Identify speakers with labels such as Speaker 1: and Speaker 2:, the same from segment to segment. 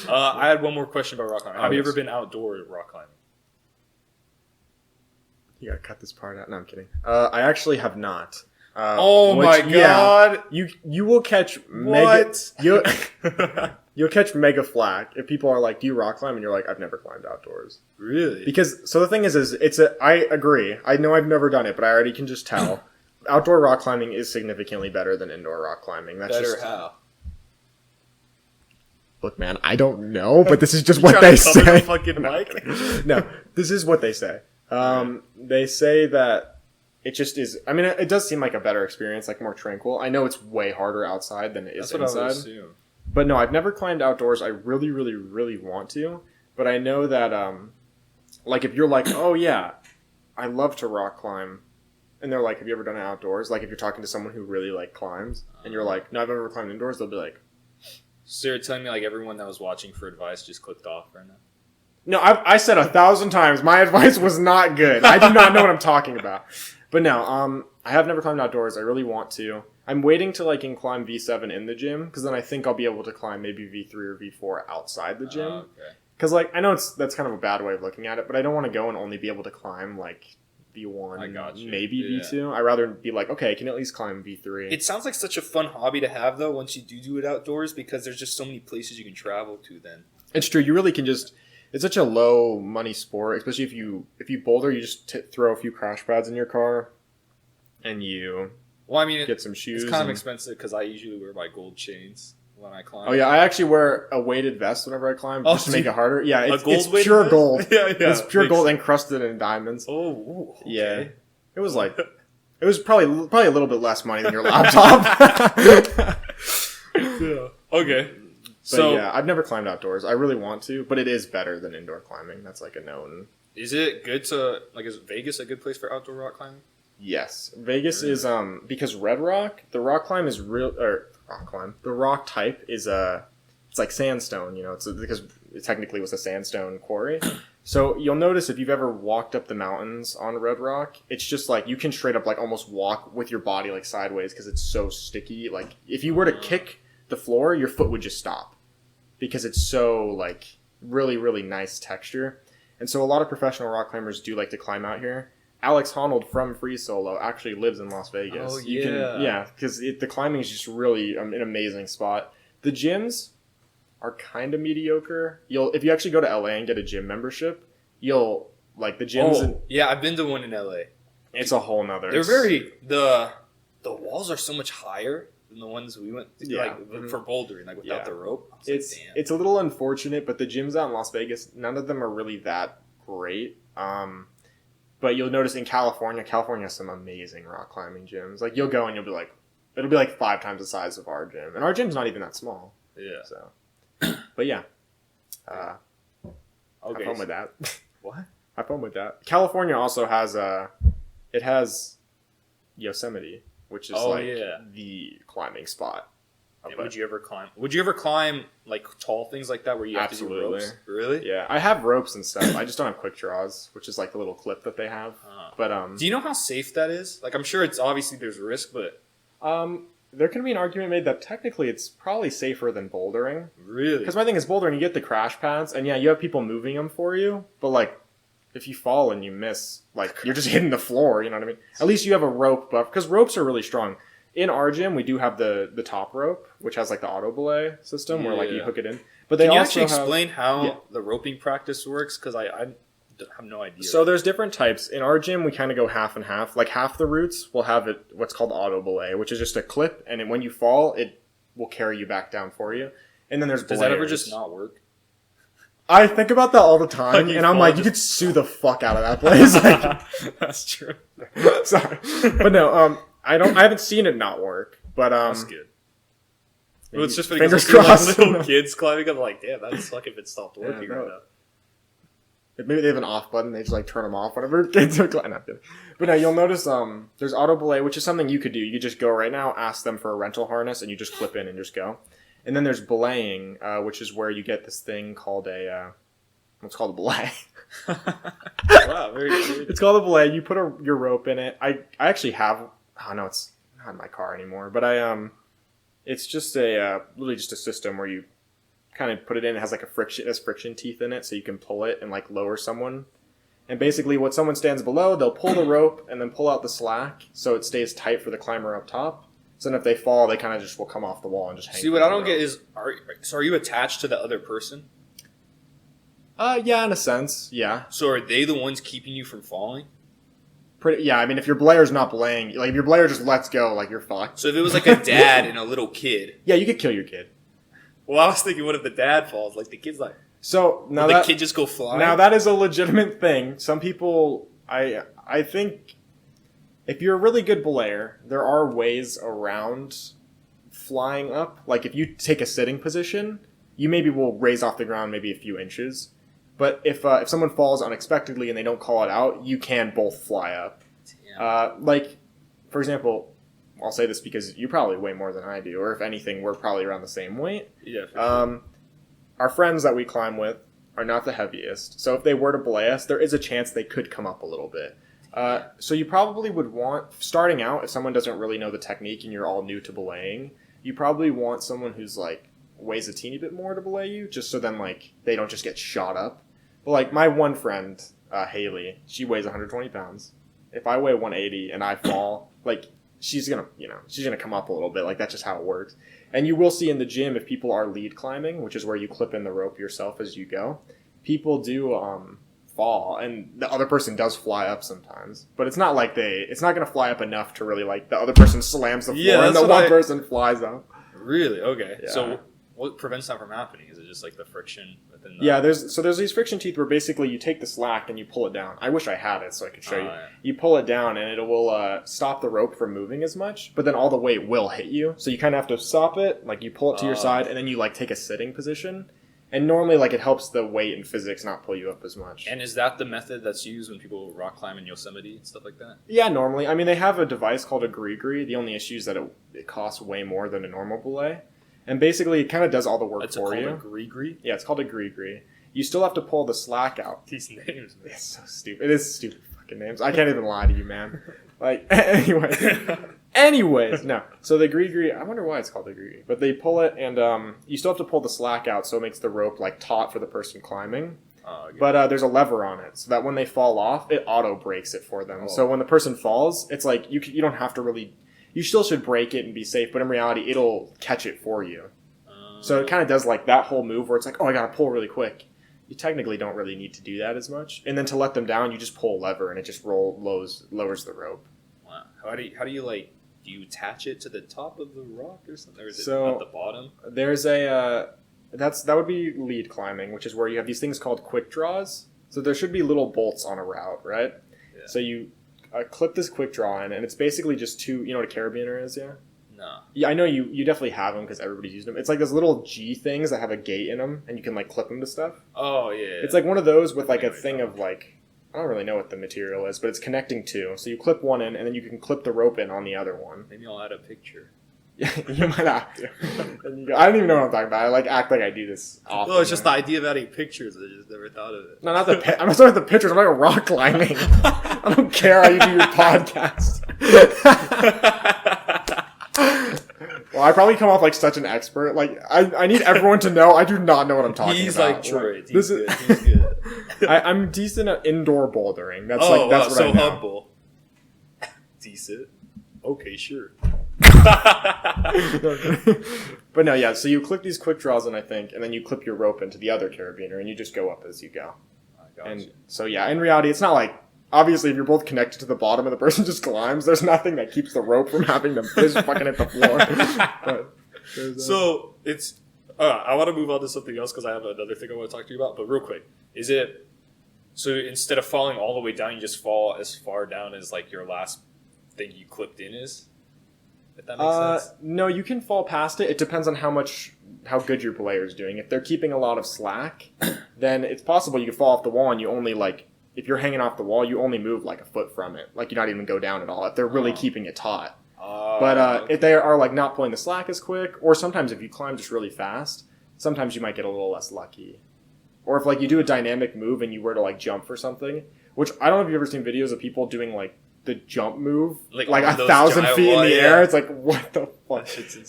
Speaker 1: I had one more question about rock climbing. Have you ever been outdoor rock climbing?
Speaker 2: You gotta cut this part out. No, I'm kidding. I actually have not.
Speaker 1: My god!
Speaker 2: You will catch
Speaker 1: what?
Speaker 2: You'll catch mega flack if people are like, "Do you rock climb?" And you're like, "I've never climbed outdoors."
Speaker 1: Really?
Speaker 2: Because the thing is I agree. I know I've never done it, but I already can just tell. Outdoor rock climbing is significantly better than indoor rock climbing. That's
Speaker 1: better
Speaker 2: just,
Speaker 1: how?
Speaker 2: Look, man, I don't know, but this is just what they say.
Speaker 1: Fucking mic?
Speaker 2: No, this is what they say. They say that it just is. I mean, it does seem like a better experience, like more tranquil. I know it's way harder outside than it is inside. That's what I would assume. But no, I've never climbed outdoors. I really, really, really want to. But I know that, like, if you're like, oh yeah, I love to rock climb, and they're like, have you ever done it outdoors? Like, if you're talking to someone who really like climbs, and you're like, no, I've never climbed indoors, they'll be like.
Speaker 1: So you're telling me like everyone that was watching for advice just clicked off right now?
Speaker 2: No, I said 1,000 times my advice was not good. I do not know what I'm talking about. But no, I have never climbed outdoors. I really want to. I'm waiting to like climb V7 in the gym because then I think I'll be able to climb maybe V3 or V4 outside the gym.
Speaker 1: Okay.
Speaker 2: Because like I know that's kind of a bad way of looking at it, but I don't want to go and only be able to climb like V1, maybe V2. I'd rather be like, okay, I can at least climb V3.
Speaker 1: It sounds like such a fun hobby to have though once you do it outdoors because there's just so many places you can travel to then.
Speaker 2: It's true. You really can just. It's such a low money sport, especially if you boulder, you just throw a few crash pads in your car, and you get some shoes.
Speaker 1: It's kind of expensive because I usually wear my gold chains when I climb.
Speaker 2: Oh yeah, I actually wear a weighted vest whenever I climb just to make it harder. Yeah, it's pure
Speaker 1: vest?
Speaker 2: gold.
Speaker 1: Yeah.
Speaker 2: It's pure gold encrusted in diamonds.
Speaker 1: Oh, okay.
Speaker 2: Yeah. It was probably a little bit less money than your laptop.
Speaker 1: Yeah. Okay.
Speaker 2: But yeah, I've never climbed outdoors. I really want to, but it is better than indoor climbing. That's like a known.
Speaker 1: Is it good to is Vegas a good place for outdoor rock climbing?
Speaker 2: Yes, Vegas is because Red Rock, the rock climb is the rock type is it's like sandstone. You know, it's because it technically was a sandstone quarry. So you'll notice if you've ever walked up the mountains on Red Rock, it's just like you can straight up like almost walk with your body like sideways because it's so sticky. Like if you were to kick the floor, your foot would just stop. Because it's so, like, really, really nice texture. And so a lot of professional rock climbers do like to climb out here. Alex Honnold from Free Solo actually lives in Las Vegas.
Speaker 1: Oh, yeah.
Speaker 2: Because the climbing is just really an amazing spot. The gyms are kind of mediocre. If you actually go to LA and get a gym membership, the gyms...
Speaker 1: yeah, I've been to one in LA.
Speaker 2: It's a whole nother...
Speaker 1: The walls are so much higher than the ones we went to, for bouldering, without the rope.
Speaker 2: It's a little unfortunate, but the gyms out in Las Vegas, none of them are really that great. But you'll notice in California has some amazing rock climbing gyms. Like you'll go and you'll be like, it'll be like 5 times the size of our gym, and our gym's not even that small.
Speaker 1: Yeah.
Speaker 2: So, but yeah, have fun with that.
Speaker 1: What?
Speaker 2: Have fun with that. California also has it has Yosemite, which is the climbing spot.
Speaker 1: Would you ever climb like tall things like that where you have to do ropes? Really?
Speaker 2: Yeah, I have ropes and stuff. I just don't have quick draws, which is like the little clip that they have. But
Speaker 1: do you know how safe that is? Like, I'm sure it's obviously there's risk, but
Speaker 2: there can be an argument made that technically it's probably safer than bouldering.
Speaker 1: Really?
Speaker 2: Because my thing is bouldering, you get the crash pads, and yeah, you have people moving them for you, but like if you fall and you miss, like you're just hitting the floor. You know what I mean? At least you have a rope buff because ropes are really strong. In our gym, we do have the top rope, which has like the auto belay system where like you hook it in. But
Speaker 1: can you actually explain how the roping practice works? Because I have no idea.
Speaker 2: So there's different types. In our gym, we kind of go half and half. Like half the routes will have what's called auto belay, which is just a clip, and when you fall, it will carry you back down for you. And then there's
Speaker 1: does that ever just not work?
Speaker 2: I think about that all the time, and I'm like, you could sue the fuck out of that place. Like,
Speaker 1: that's true.
Speaker 2: Sorry, but no, I haven't seen it not work, but
Speaker 1: that's good. Well, it's just funny
Speaker 2: fingers crossed.
Speaker 1: Like little kids climbing. I'm like, damn, that'd suck if it stopped working right now.
Speaker 2: Maybe they have an off button. They just like turn them off whenever kids are climbing. But now you'll notice there's auto belay, which is something you could do. You could just go right now, ask them for a rental harness, and you just clip in and just go. And then there's belaying, which is where you get this thing called what's called a belay.
Speaker 1: Wow, very good.
Speaker 2: It's called a belay. You put your rope in it. I actually have. Oh no, it's not in my car anymore. But it's just really just a system where you kind of put it in. It has like it has friction teeth in it, so you can pull it and like lower someone. And basically, when someone stands below, they'll pull the rope and then pull out the slack so it stays tight for the climber up top. So then if they fall, they kind of just will come off the wall and just hang.
Speaker 1: See, what I don't get is, are you attached to the other person?
Speaker 2: Yeah, in a sense, yeah.
Speaker 1: So are they the ones keeping you from falling?
Speaker 2: Yeah, I mean, if your belayer's not belaying, like if your belayer just lets go, like you're fucked.
Speaker 1: So if it was like a dad and a little kid.
Speaker 2: Yeah, you could kill your kid.
Speaker 1: Well, I was thinking, what if the dad falls? Like the kid's like.
Speaker 2: So now
Speaker 1: the kid just go flying.
Speaker 2: Now that is a legitimate thing. Some people, I think, if you're a really good belayer, there are ways around flying up. Like if you take a sitting position, you maybe will raise off the ground maybe a few inches. But if someone falls unexpectedly and they don't call it out, you can both fly up. Like, for example, I'll say this because you probably weigh more than I do, or if anything, we're probably around the same weight.
Speaker 1: Yeah. For sure.
Speaker 2: Our friends that we climb with are not the heaviest, so if they were to belay us, there is a chance they could come up a little bit. So you probably would want, starting out, if someone doesn't really know the technique and you're all new to belaying, you probably want someone who's like weighs a teeny bit more to belay you, just so then like they don't just get shot up. But like my one friend, Haley, she weighs 120 pounds. If I weigh 180 and I fall, like she's gonna come up a little bit. Like that's just how it works. And you will see in the gym if people are lead climbing, which is where you clip in the rope yourself as you go. People do fall, and the other person does fly up sometimes. But it's not like it's not gonna fly up enough to really like the other person slams the floor and the one person flies up.
Speaker 1: Really? Okay.
Speaker 2: Yeah.
Speaker 1: So what prevents that from happening? Is it just like the friction within the...
Speaker 2: Yeah, there's these friction teeth where basically you take the slack and you pull it down. I wish I had it so I could show you.
Speaker 1: Yeah.
Speaker 2: You pull it down and it will stop the rope from moving as much, but then all the weight will hit you. So you kind of have to stop it, like you pull it to your side and then you like take a sitting position. And normally like it helps the weight and physics not pull you up as much.
Speaker 1: And is that the method that's used when people rock climb in Yosemite and stuff like that?
Speaker 2: Yeah, normally. I mean, they have a device called a gree-gree. The only issue is that it costs way more than a normal belay. And basically, it kind of does all the work for you.
Speaker 1: It's called a gree-gree?
Speaker 2: Yeah, it's called a gree-gree. You still have to pull the slack out.
Speaker 1: These names, man.
Speaker 2: It's so stupid. It is stupid fucking names. I can't even lie to you, man. Like, anyways, no. So the gree-gree, I wonder why it's called the gree-gree. But they pull it, and you still have to pull the slack out so it makes the rope, like, taut for the person climbing. But there's a lever on it, so that when they fall off, it auto-breaks it for them. So when the person falls, it's like, you don't have to really... You still should break it and be safe, but in reality, it'll catch it for you. So it kind of does like that whole move where it's like, oh, I gotta pull really quick. You technically don't really need to do that as much. And then to let them down, you just pull a lever and it just lowers the rope.
Speaker 1: Wow. How do you like, do you attach it to the top of the rock or something? Or is it at the bottom?
Speaker 2: There's that would be lead climbing, which is where you have these things called quick draws. So there should be little bolts on a route, right? Yeah. So you clip this quick draw in, and it's basically just two, you know what a carabiner is, yeah?
Speaker 1: No.
Speaker 2: Yeah, I know you definitely have them because everybody's using them. It's like those little G things that have a gate in them, and you can like clip them to stuff.
Speaker 1: Oh, yeah.
Speaker 2: It's like one of those with like a thing of like, I don't really know what the material is, but it's connecting two. So you clip one in, and then you can clip the rope in on the other one.
Speaker 1: Maybe I'll add a picture.
Speaker 2: Yeah, you might have to. I don't even know what I'm talking about. I like act like I do this often.
Speaker 1: Well, it's just the idea of adding pictures. I just never thought of it.
Speaker 2: No, not the I'm not talking about the pictures. I'm talking about rock climbing. I don't care how you do your podcast. Well, I probably come off like such an expert. Like, I need everyone to know I do not know what I'm talking about.
Speaker 1: He's like Troy. He's good.
Speaker 2: I'm decent at indoor bouldering. That's what
Speaker 1: so
Speaker 2: I know.
Speaker 1: humble. Decent. Okay, sure.
Speaker 2: But no, yeah, so you clip these quick draws in, I think, and then you clip your rope into the other carabiner, and you just go up as you go. And so, yeah, in reality, it's not like, obviously, if you're both connected to the bottom and the person just climbs, there's nothing that keeps the rope from having them just fucking hit the floor.
Speaker 1: So, it's, I want to move on to something else because I have another thing I want to talk to you about, but real quick, so instead of falling all the way down, you just fall as far down as, like, your last thing you clipped in is? If that makes sense?
Speaker 2: No, you can fall past it. It depends on how good your belayer is doing. If they're keeping a lot of slack, then it's possible you could fall off the wall and you only like, if you're hanging off the wall, you only move like a foot from it. Like you're not even go down at all if they're really keeping it taut. But if they are like not pulling the slack as quick, or sometimes if you climb just really fast, sometimes you might get a little less lucky. Or if like you do a dynamic move and you were to like jump for something, which I don't know if you've ever seen videos of people doing like the jump move, like 1,000 feet in the air. It's like, what the fuck?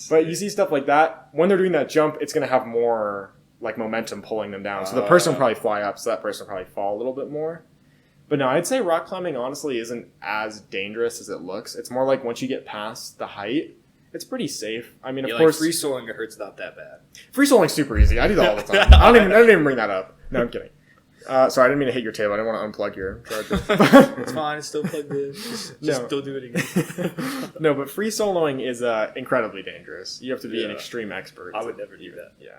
Speaker 2: But you see stuff like that. When they're doing that jump, it's going to have more like momentum pulling them down. So the person will probably fly up, so that person will probably fall a little bit more. But no, I'd say rock climbing honestly isn't as dangerous as it looks. It's more like once you get past the height, it's pretty safe. I mean, of course,
Speaker 1: free soloing, it hurts not that bad.
Speaker 2: Free soling's super easy. I do that all the time. I didn't even bring that up. No, I'm kidding. Sorry, I didn't mean to hit your table. I didn't want to unplug your charger.
Speaker 1: It's fine. It's still plugged in. Just don't do it again.
Speaker 2: No, but free soloing is incredibly dangerous. You have to be an extreme expert.
Speaker 1: I would never do that.
Speaker 2: Yeah.